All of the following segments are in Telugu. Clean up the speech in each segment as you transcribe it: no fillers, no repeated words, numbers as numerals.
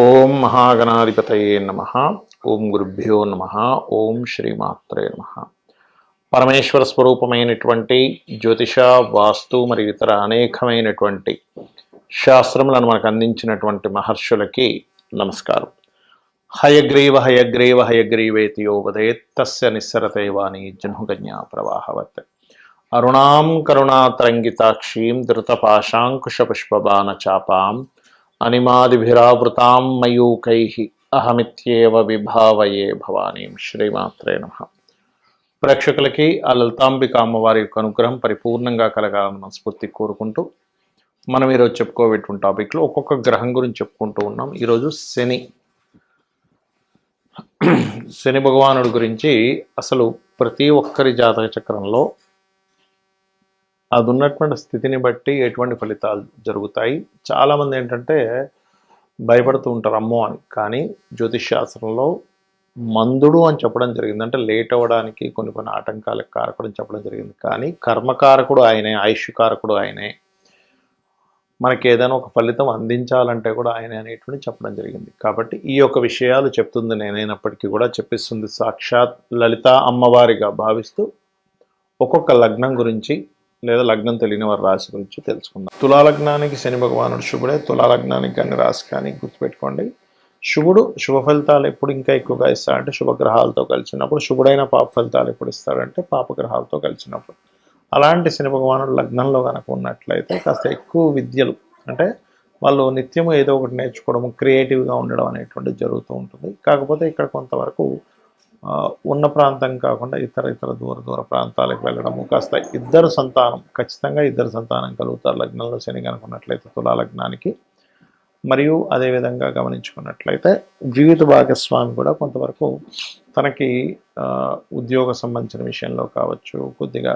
ఓం మహాగణాధిపతయే నమ. ఓం గురుభ్యో నమ. ఓం శ్రీమాత్రే నమ. పరమేశ్వర స్వరూపమైనటువంటి జ్యోతిష, వాస్తు మరియు ఇతర అనేకమైనటువంటి శాస్త్రములను మనకు అందించినటువంటి మహర్షులకి నమస్కారం. హయగ్రీవ హయగ్రీవ హయగ్రీవేతి యోవదేత్ తస్య నిస్సరతే వాణి జహ్నుగన్యా ప్రవాహవత్. అరుణాం కరుణాతరంగితాక్షీం ధృతపాశాంకుశపుష్పబాణ చాపాం అనిమాదిభిరావృతాం మయూకైః అహమిత్యేవ విభావయే భవానీం. శ్రీమాత్రే నమః. ప్రేక్షకులకి ఆ లలితాంబిక అమ్మవారి యొక్క అనుగ్రహం పరిపూర్ణంగా కలగాలని మనస్ఫూర్తి కోరుకుంటూ మనం ఈరోజు చెప్పుకోబెట్టిన టాపిక్లో ఒక్కొక్క గ్రహం గురించి చెప్పుకుంటూ ఉన్నాం. ఈరోజు శని భగవానుడి గురించి అసలు ప్రతి ఒక్కరి జాతక చక్రంలో అది ఉన్నటువంటి స్థితిని బట్టి ఎటువంటి ఫలితాలు జరుగుతాయి. చాలామంది ఏంటంటే భయపడుతూ ఉంటారు అమ్మో అని. కానీ జ్యోతిష్ శాస్త్రంలో మందుడు అని చెప్పడం జరిగింది. అంటే లేట్ అవ్వడానికి కొన్ని ఆటంకాలకు కారకుడు అని చెప్పడం జరిగింది. కానీ కర్మకారకుడు ఆయనే, ఆయుష్కారకుడు ఆయనే, మనకి ఏదైనా ఒక ఫలితం అందించాలంటే కూడా ఆయనే అనేటువంటి చెప్పడం జరిగింది. కాబట్టి ఈ యొక్క విషయాలు చెప్తుంది నేనైనప్పటికీ కూడా చెప్పిస్తుంది సాక్షాత్ లలిత అమ్మవారిగా భావిస్తూ ఒక్కొక్క లగ్నం గురించి లేదా లగ్నం తెలియని వారి రాశి గురించి తెలుసుకుందాం. తులాలగ్నానికి శని భగవానుడు శుభుడే. తులాలగ్నానికి కానీ రాశి కానీ గుర్తుపెట్టుకోండి, శుభుడు శుభ ఫలితాలు ఎప్పుడు ఇంకా ఎక్కువగా ఇస్తాడంటే శుభగ్రహాలతో కలిసినప్పుడు. శుభుడైన పాప ఫలితాలు ఎప్పుడు ఇస్తాడంటే పాపగ్రహాలతో కలిసినప్పుడు. అలాంటి శని భగవానుడు లగ్నంలో కనుక ఉన్నట్లయితే కాస్త ఎక్కువ విద్యలు, అంటే వాళ్ళు నిత్యము ఏదో ఒకటి నేర్చుకోవడము, క్రియేటివ్గా ఉండడం అనేటువంటిది జరుగుతూ ఉంటుంది. కాకపోతే ఇక్కడ కొంతవరకు ఉన్న ప్రాంతం కాకుండా ఇతర దూర ప్రాంతాలకు వెళ్ళడము, కాస్త ఖచ్చితంగా ఇద్దరు సంతానం కలుగుతారు లగ్నంలో శని కనుకున్నట్లయితే తులా లగ్నానికి. మరియు అదేవిధంగా గమనించుకున్నట్లయితే జీవిత భాగస్వామి కూడా కొంతవరకు తనకి ఉద్యోగ సంబంధించిన విషయంలో కావచ్చు, కొద్దిగా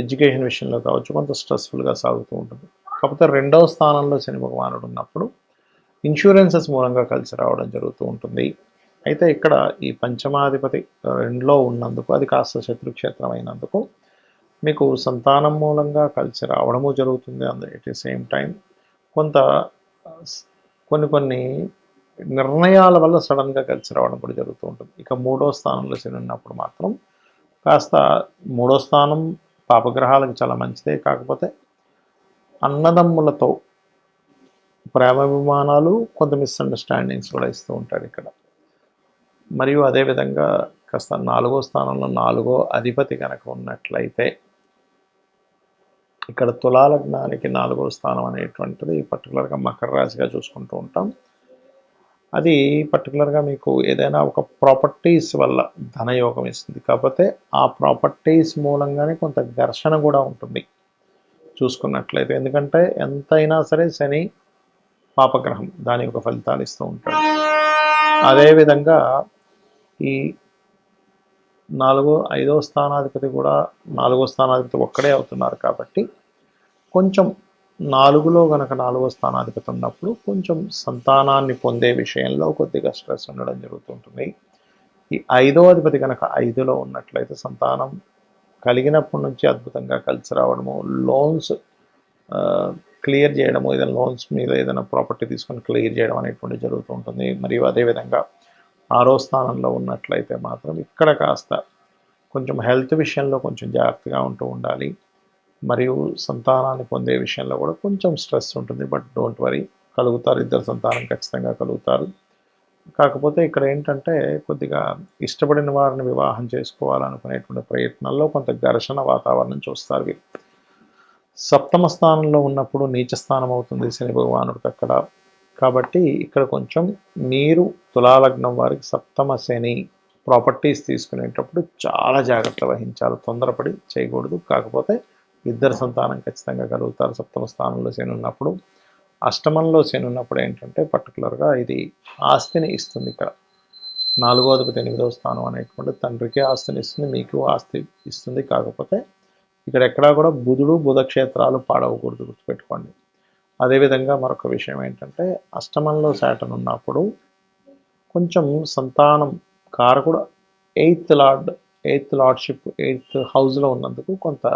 ఎడ్యుకేషన్ విషయంలో కావచ్చు, కొంత స్ట్రెస్ఫుల్గా సాగుతూ ఉంటుంది. కాకపోతే రెండవ స్థానంలో శని భగవానుడు ఉన్నప్పుడు ఇన్సూరెన్సెస్ మూలంగా కలిసి రావడం జరుగుతూ ఉంటుంది. అయితే ఇక్కడ ఈ పంచమాధిపతి రెండులో ఉన్నందుకు, అది కాస్త శత్రుక్షేత్రం అయినందుకు మీకు సంతానం మూలంగా కలిసి రావడము జరుగుతుంది. ఎట్ ది సేమ్ టైం కొన్ని నిర్ణయాల వల్ల సడన్గా కలిసి రావడం కూడా జరుగుతూ ఉంటుంది. ఇక మూడో స్థానంలో శని ఉన్నప్పుడు మాత్రం కాస్త మూడో స్థానం పాపగ్రహాలకు చాలా మంచిదే. కాకపోతే అన్నదమ్ములతో ప్రేమాభిమానాలు, కొంత మిస్అండర్స్టాండింగ్స్ కూడా ఇస్తూ ఉంటాడు ఇక్కడ. మరియు అదేవిధంగా కాస్త నాలుగో స్థానంలో నాలుగో అధిపతి కనుక ఉన్నట్లయితే, ఇక్కడ తులాలగ్నానికి నాలుగో స్థానం అనేటువంటిది పర్టికులర్గా మకర రాశిగా చూసుకుంటూ ఉంటాం. అది పర్టికులర్గా మీకు ఏదైనా ఒక ప్రాపర్టీస్ వల్ల ధనయోగం ఇస్తుంది. కాకపోతే ఆ ప్రాపర్టీస్ మూలంగానే కొంత ఘర్షణ కూడా ఉంటుంది చూసుకున్నట్లయితే. ఎందుకంటే ఎంతైనా సరే శని పాపగ్రహం, దాని యొక్క ఫలితాలు ఇస్తూ ఉంటాడు. అదేవిధంగా ఈ ఐదో స్థానాధిపతి కూడా, నాలుగో స్థానాధిపతి ఒక్కడే అవుతున్నారు. కాబట్టి కొంచెం నాలుగులో కనుక నాలుగో స్థానాధిపతి ఉన్నప్పుడు కొంచెం సంతానాన్ని పొందే విషయంలో కొద్దిగా స్ట్రెస్ ఉండడం జరుగుతుంటుంది. ఈ ఐదో అధిపతి కనుక 5లో ఉన్నట్లయితే సంతానం కలిగినప్పటి నుంచి అద్భుతంగా కలిసి రావడము, లోన్స్ క్లియర్ చేయడము, ఏదైనా లోన్స్ మీద ఏదైనా ప్రాపర్టీ తీసుకొని క్లియర్ చేయడం అనేటువంటి జరుగుతూ ఉంటుంది. మరియు అదేవిధంగా 6వ స్థానంలో ఉన్నట్లయితే మాత్రం ఇక్కడ కాస్త కొంచెం హెల్త్ విషయంలో కొంచెం జాగ్రత్తగా ఉండాలి. మరియు సంతానాన్ని పొందే విషయంలో కూడా కొంచెం స్ట్రెస్ ఉంటుంది. బట్ డోంట్ వరీ, కలుగుతారు, ఇద్దరు సంతానం ఖచ్చితంగా కలుగుతారు. కాకపోతే ఇక్కడ ఏంటంటే కొద్దిగా ఇష్టపడిన వారిని వివాహం చేసుకోవాలనుకునేటువంటి ప్రయత్నాల్లో కొంత ఘర్షణ వాతావరణం చూస్తారు వీరు. 7వ స్థానంలో ఉన్నప్పుడు నీచ స్థానం అవుతుంది శని భగవానుడికి అక్కడ. కాబట్టి ఇక్కడ కొంచెం మీరు తులాలగ్నం వారికి 7వ శని ప్రాపర్టీస్ తీసుకునేటప్పుడు చాలా జాగ్రత్త వహించాలి, తొందరపడి చేయకూడదు. కాకపోతే ఇద్దరు సంతానం ఖచ్చితంగా కలుగుతారు 7వ స్థానంలో శని ఉన్నప్పుడు. అష్టమంలో శని ఉన్నప్పుడు ఏంటంటే పర్టికులర్గా ఇది ఆస్తిని ఇస్తుంది. ఇక్కడ 4వ అధిపతి 8వ స్థానం అనేటువంటి తండ్రికి ఆస్తిని ఇస్తుంది, మీకు ఆస్తి ఇస్తుంది. కాకపోతే ఇక్కడ ఎక్కడా కూడా బుధ క్షేత్రాలు పాడవకూడదు, గుర్తుపెట్టుకోండి. అదేవిధంగా మరొక విషయం ఏంటంటే అష్టమంలో శాటర్న్ ఉన్నప్పుడు కొంచెం సంతానం కారకుడు 8th లార్డ్షిప్ 8th హౌస్లో ఉన్నందుకు కొంత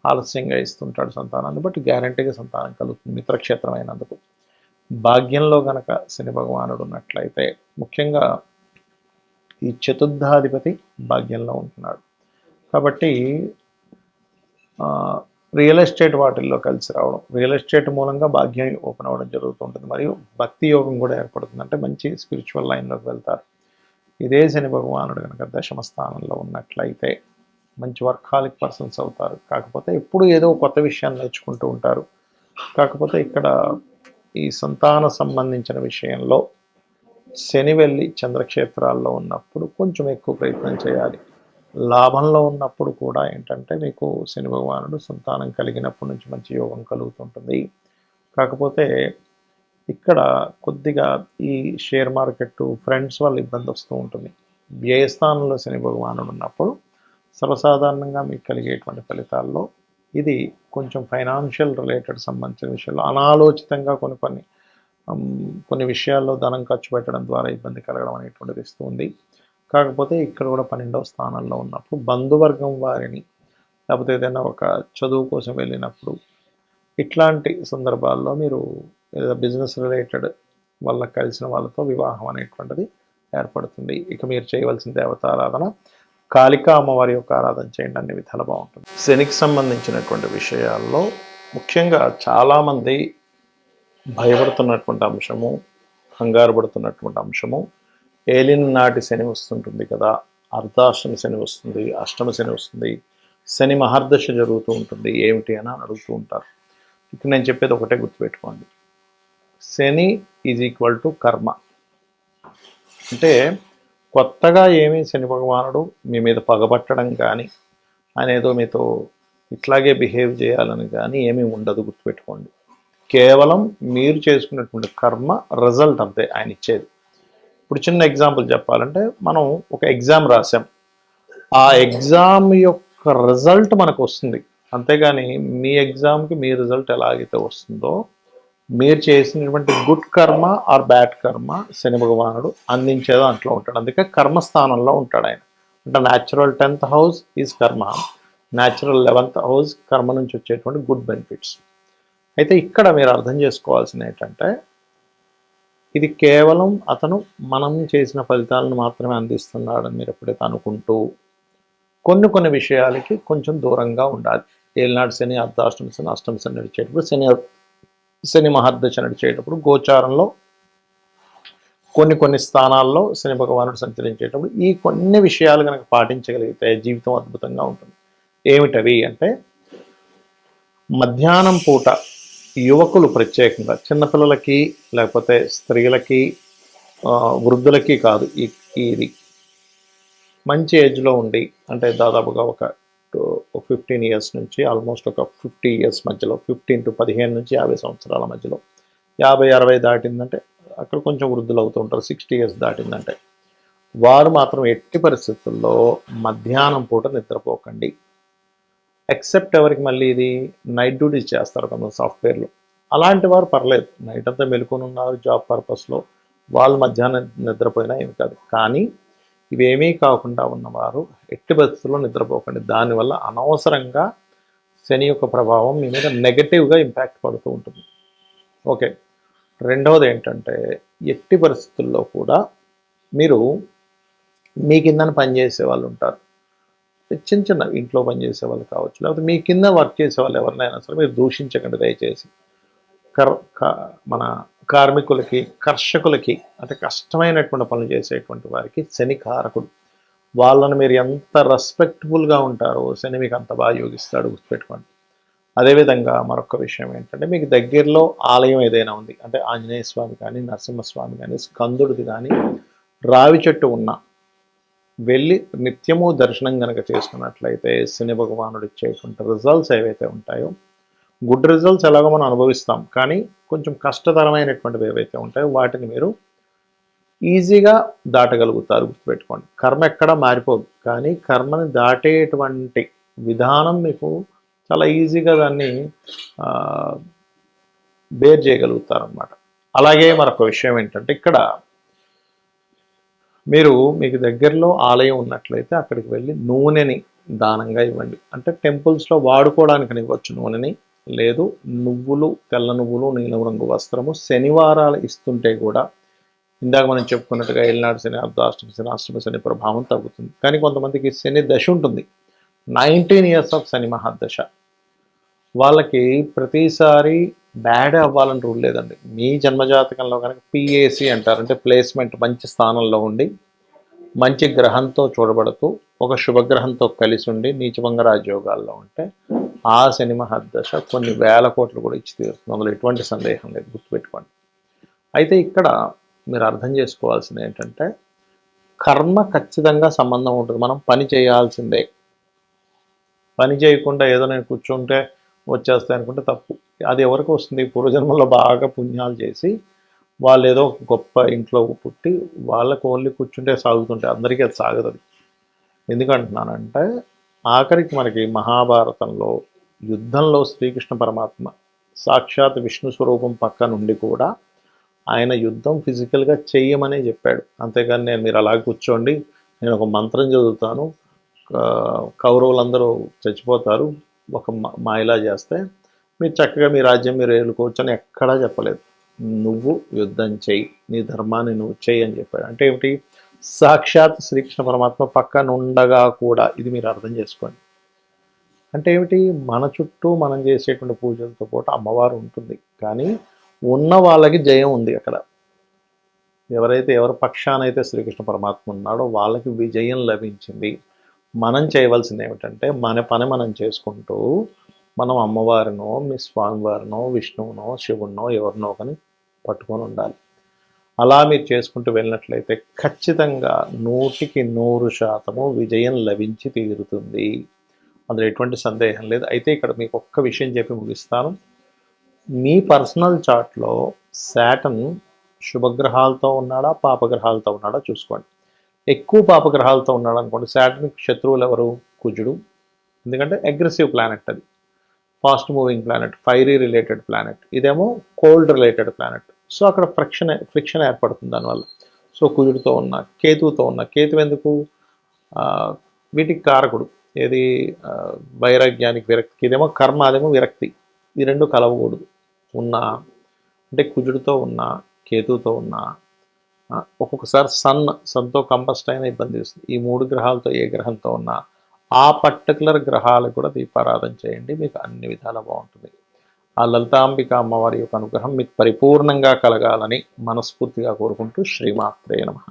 ఆలస్యంగా ఇస్తుంటాడు సంతానాన్ని. బట్ గ్యారంటీగా సంతానం కలుగుతుంది మిత్రక్షేత్రం అయినందుకు. భాగ్యంలో గనక శని భగవానుడు ఉన్నట్లయితే ముఖ్యంగా ఈ చతుర్థాధిపతి భాగ్యంలో ఉంటున్నాడు కాబట్టి రియల్ ఎస్టేట్ వాటిల్లో కలిసి రావడం, రియల్ ఎస్టేట్ మూలంగా భాగ్యం ఓపెన్ అవ్వడం జరుగుతుంటుంది. మరియు భక్తి యోగం కూడా ఏర్పడుతుంది, అంటే మంచి స్పిరిచువల్ లైన్లోకి వెళ్తారు. ఇదే శని భగవానుడు కనుక దశమ స్థానంలో ఉన్నట్లయితే మంచి వర్కాలిక్ పర్సన్స్ అవుతారు. కాకపోతే ఎప్పుడు ఏదో కొత్త విషయాన్ని నేర్చుకుంటూ ఉంటారు. కాకపోతే ఇక్కడ ఈ సంతాన సంబంధించిన విషయంలో శని వెళ్ళి చంద్రక్షేత్రాల్లో ఉన్నప్పుడు కొంచెం ఎక్కువ ప్రయత్నం చేయాలి. లాభంలో ఉన్నప్పుడు కూడా ఏంటంటే మీకు శని భగవానుడు సంతానం కలిగినప్పటి నుంచి మంచి యోగం కలుగుతుంటుంది. కాకపోతే ఇక్కడ కొద్దిగా ఈ షేర్ మార్కెట్ ఫ్రెండ్స్ వల్ల ఇబ్బంది వస్తూ ఉంటుంది. వ్యయస్థానంలో శని భగవానుడు ఉన్నప్పుడు సర్వసాధారణంగా మీకు కలిగేటువంటి ఫలితాల్లో ఇది కొంచెం ఫైనాన్షియల్ రిలేటెడ్ సంబంధించిన విషయాల్లో అనాలోచితంగా కొన్ని విషయాల్లో ధనం ఖర్చు పెట్టడం ద్వారా ఇబ్బంది కలగడం అనేటువంటిది ఇస్తుంది. కాకపోతే ఇక్కడ కూడా 12వ స్థానంలో ఉన్నప్పుడు బంధువర్గం వారిని, లేకపోతే ఏదైనా ఒక చదువు కోసం వెళ్ళినప్పుడు ఇట్లాంటి సందర్భాల్లో మీరు ఏదైనా బిజినెస్ రిలేటెడ్ వల్ల కలిసిన వాళ్ళతో వివాహం అనేటువంటిది ఏర్పడుతుంది. ఇక మీరు చేయవలసిన దేవతారాధన కాళికా అమ్మవారి యొక్క ఆరాధన చేయండి, అన్ని విధాలు బాగుంటుంది. శనికి సంబంధించినటువంటి విషయాల్లో ముఖ్యంగా చాలామంది భయపడుతున్నటువంటి అంశము, కంగారు పడుతున్నటువంటి అంశము, ఏలిన నాటి శని వస్తుంటుంది కదా, అర్ధాష్టమి శని వస్తుంది, అష్టమ శని వస్తుంది, శని మహర్దశ జరుగుతూ ఉంటుంది, ఏమిటి అని అడుగుతూ ఉంటారు. ఇక్కడ నేను చెప్పేది ఒకటే గుర్తుపెట్టుకోండి, శని ఈజ్ ఈక్వల్ టు కర్మ. అంటే కొత్తగా ఏమీ శని భగవానుడు మీ మీద పగబట్టడం కానీ అనేదో మీతో ఇట్లాగే బిహేవ్ చేయాలని కానీ ఏమీ ఉండదు, గుర్తుపెట్టుకోండి. కేవలం మీరు చేసుకున్నటువంటి కర్మ రిజల్ట్ అంతే ఆయన ఇచ్చేది. ఇప్పుడు చిన్న ఎగ్జాంపుల్ చెప్పాలంటే, మనం ఒక ఎగ్జామ్ రాసాం, ఆ ఎగ్జామ్ యొక్క రిజల్ట్ మనకు వస్తుంది, అంతేగాని మీ ఎగ్జామ్కి మీ రిజల్ట్ ఎలాగైతే వస్తుందో మీరు చేసినటువంటి గుడ్ కర్మ ఆర్ బ్యాడ్ కర్మ శని భగవానుడు అందించేదో అంట్లో ఉంటాడు. అందుకే కర్మస్థానంలో ఉంటాడు ఆయన. అంటే న్యాచురల్ 10th హౌస్ ఈజ్ కర్మ, న్యాచురల్ 11th హౌస్ కర్మ నుంచి వచ్చేటువంటి గుడ్ బెనిఫిట్స్. అయితే ఇక్కడ మీరు అర్థం చేసుకోవాల్సింది ఏంటంటే, ఇది కేవలం అతను మనం చేసిన ఫలితాలను మాత్రమే అందిస్తున్నాడని మీరు ఎప్పుడైతే అనుకుంటూ కొన్ని విషయాలకి కొంచెం దూరంగా ఉండాలి. ఏలినాడు శని, అర్ధాష్టమ శని, అష్టమ శని నడిచేటప్పుడు, శని మహర్దశ నడిచేటప్పుడు, గోచారంలో కొన్ని స్థానాల్లో శని భగవానుడు సంచరించేటప్పుడు ఈ కొన్ని విషయాలు కనుక పాటించగలిగితే జీవితం అద్భుతంగా ఉంటుంది. ఏమిటవి అంటే, మధ్యాహ్నం పూట యువకులు ప్రత్యేకంగా చిన్నపిల్లలకి లేకపోతే స్త్రీలకి వృద్ధులకి కాదు, ఇది మంచి ఏజ్లో ఉండి, అంటే దాదాపుగా ఒక 15 ఇయర్స్ నుంచి ఆల్మోస్ట్ ఒక 50 ఇయర్స్ మధ్యలో, 15 to 15 నుంచి 50 సంవత్సరాల మధ్యలో, 50-60 దాటిందంటే అక్కడ కొంచెం వృద్ధులు అవుతూ ఉంటారు. 60 ఇయర్స్ దాటిందంటే వారు మాత్రం ఎట్టి పరిస్థితుల్లో మధ్యాహ్నం పూట నిద్రపోకండి. ఎక్సెప్ట్ ఎవరికి మళ్ళీ ఇది నైట్ డ్యూటీస్ చేస్తారు కొంత సాఫ్ట్వేర్లు, అలాంటి వారు పర్లేదు, నైట్ అంతా మెలుకొని ఉన్నారు జాబ్ పర్పస్లో, వాళ్ళు మధ్యాహ్నం నిద్రపోయినా ఏమి కాదు. కానీ ఇవేమీ కాకుండా ఉన్నవారు ఎట్టి పరిస్థితుల్లో నిద్రపోకండి. దానివల్ల అనవసరంగా శని యొక్క ప్రభావం మీ మీద నెగటివ్గా ఇంపాక్ట్ పడుతూ ఉంటుంది. ఓకే, రెండవది ఏంటంటే, ఎట్టి పరిస్థితుల్లో కూడా మీరు మీ కింద పనిచేసే వాళ్ళు ఉంటారు, చిన్న ఇంట్లో పనిచేసే వాళ్ళు కావచ్చు, లేకపోతే మీ కింద వర్క్ చేసే వాళ్ళు ఎవరినైనా సరే మీరు దూషించకండి దయచేసి. మన కార్మికులకి, కర్షకులకి, అంటే కష్టమైనటువంటి పనులు చేసేటువంటి వారికి శని కారకుడు. వాళ్ళని మీరు ఎంత రెస్పెక్ట్ఫుల్గా ఉంటారో శని మీకు అంత బాగా యోగిస్తాడు, గుర్తుపెట్టుకోండి. అదేవిధంగా మరొక విషయం ఏంటంటే, మీకు దగ్గరలో ఆలయం ఏదైనా ఉంది, అంటే ఆంజనేయ స్వామి కానీ, నరసింహస్వామి కానీ, స్కందుడిది కానీ, రావి చెట్టు ఉన్న వెళ్ళి నిత్యము దర్శనం కనుక చేసుకున్నట్లయితే శని భగవానుడు ఇచ్చేటువంటి రిజల్ట్స్ ఏవైతే ఉంటాయో, గుడ్ రిజల్ట్స్ ఎలాగో మనం అనుభవిస్తాం, కానీ కొంచెం కష్టతరమైనటువంటివి ఏవైతే ఉంటాయో వాటిని మీరు ఈజీగా దాటగలుగుతారు, గుర్తుపెట్టుకోండి. కర్మ ఎక్కడా మారిపోదు, కానీ కర్మని దాటేటువంటి విధానం మీకు చాలా ఈజీగా దాన్ని బేర్ చేయగలుగుతారు అన్నమాట. అలాగే మరొక విషయం ఏంటంటే, ఇక్కడ మీకు దగ్గరలో ఆలయం ఉన్నట్లయితే అక్కడికి వెళ్ళి నూనెని దానంగా ఇవ్వండి. అంటే టెంపుల్స్లో వాడుకోవడానికి ఇవ్వచ్చు నూనెని, లేదు నువ్వులు, తెల్ల నువ్వులు, నీలం రంగు వస్త్రము శనివారాలు ఇస్తుంటే కూడా ఇందాక మనం చెప్పుకున్నట్టుగా ఏలినాడు శని, అర్ధాష్టమ శని, అష్టమ శని ప్రభావం తగ్గుతుంది. కానీ కొంతమందికి శని దశ ఉంటుంది, 19 ఇయర్స్ ఆఫ్ శని మహాదశ. వాళ్ళకి ప్రతిసారి బ్యాడ్ అవ్వాలని రూల్ లేదండి. మీ జన్మజాతకంలో కనుక పిఏసి అంటారు, అంటే ప్లేస్మెంట్ మంచి స్థానంలో ఉండి మంచి గ్రహంతో చూడబడుతూ ఒక శుభగ్రహంతో కలిసి ఉండి నీచభంగ రాజయోగాల్లో ఉంటే ఆ శని మహాదశ కొన్ని వేల కోట్లు కూడా ఇచ్చి తీరుతుంది, అందులో ఎటువంటి సందేహం లేదు, గుర్తుపెట్టుకోండి. అయితే ఇక్కడ మీరు అర్థం చేసుకోవాల్సింది ఏంటంటే కర్మ ఖచ్చితంగా సంబంధం ఉంటుంది. మనం పని చేయాల్సిందే. పని చేయకుండా ఏదో నేను కూర్చుంటే వచ్చేస్తాయి అనుకుంటే తప్పు. అది ఎవరికి వస్తుంది? పూర్వజన్మలో బాగా పుణ్యాలు చేసి వాళ్ళు ఏదో గొప్ప ఇంట్లో పుట్టి వాళ్ళకు ఓన్లీ కూర్చుంటే సాగుతుంటే అందరికీ అది సాగదు. అది ఎందుకంటున్నానంటే ఆఖరికి మనకి మహాభారతంలో యుద్ధంలో శ్రీకృష్ణ పరమాత్మ సాక్షాత్ విష్ణు స్వరూపం పక్క నుండి కూడా ఆయన యుద్ధం ఫిజికల్గా చెయ్యమనే చెప్పాడు. అంతేగాని నేను మీరు అలా కూర్చోండి, నేను ఒక మంత్రం చదువుతాను, కౌరవులందరూ చచ్చిపోతారు ఒక మాయలా చేస్తే, మీరు చక్కగా మీ రాజ్యం మీరు ఏలుకోవచ్చు అని ఎక్కడా చెప్పలేదు. నువ్వు యుద్ధం చెయ్యి, నీ ధర్మాన్ని నువ్వు చెయ్యి అని చెప్పాడు. అంటే ఏమిటి? సాక్షాత్ శ్రీకృష్ణ పరమాత్మ పక్కన ఉండగా కూడా, ఇది మీరు అర్థం చేసుకోండి. అంటే ఏమిటి? మన చుట్టూ మనం చేసేటువంటి పూజలతో పాటు అమ్మవారు ఉంటుంది, కానీ ఉన్న వాళ్ళకి జయం ఉంది అక్కడ. ఎవరైతే ఎవరి పక్షానైతే శ్రీకృష్ణ పరమాత్మ ఉన్నాడో వాళ్ళకి విజయం లభించింది. మనం చేయవలసింది ఏమిటంటే మన పని మనం చేసుకుంటూ మనం అమ్మవారినో మీ స్వామివారినో విష్ణువునో శివునో ఎవరినో కానీ పట్టుకొని ఉండాలి. అలా మీరు చేసుకుంటూ వెళ్ళినట్లయితే ఖచ్చితంగా 100% విజయం లభించి తీరుతుంది, అందులో ఎటువంటి సందేహం లేదు. అయితే ఇక్కడ మీకు ఒక్క విషయం చెప్పి ముగిస్తాను. మీ పర్సనల్ చార్ట్లో శాటర్న్ శుభగ్రహాలతో ఉన్నాడా పాపగ్రహాలతో ఉన్నాడా చూసుకోండి. ఎక్కువ పాపగ్రహాలతో ఉన్నాడు అనుకోండి, శాటర్న్కి శత్రువులు ఎవరు? కుజుడు. ఎందుకంటే అగ్రెసివ్ ప్లానెట్, అది fast moving planet, fiery related planet. ఇదేమో కోల్డ్ రిలేటెడ్ ప్లానెట్. సో అక్కడ ఫ్రిక్షన్ ఏర్పడుతుంది దానివల్ల. సో కుజుడితో ఉన్న, కేతువుతో ఉన్న, కేతు ఎందుకు? వీటికి కారకుడు ఏది? వైరాగ్యానికి, విరక్తికి. ఇదేమో కర్మ, అదేమో విరక్తి. ఈ రెండు కలవకూడదు. ఉన్న అంటే కుజుడితో ఉన్న, కేతువుతో ఉన్న, ఒక్కొక్కసారి సన్తో కంబస్ట్ అయినా ఇబ్బంది వస్తుంది. ఈ 3 గ్రహాలతో ఏ గ్రహంతో ఉన్నా ఆ పర్టికులర్ గ్రహాలకు కూడా దీపారాధన చేయండి, మీకు అన్ని విధాలా బాగుంటుంది. ఆ లలితాంబిక అమ్మవారి యొక్క అనుగ్రహం మీకు పరిపూర్ణంగా కలగాలని మనస్ఫూర్తిగా కోరుకుంటూ శ్రీమాత్రే నమః.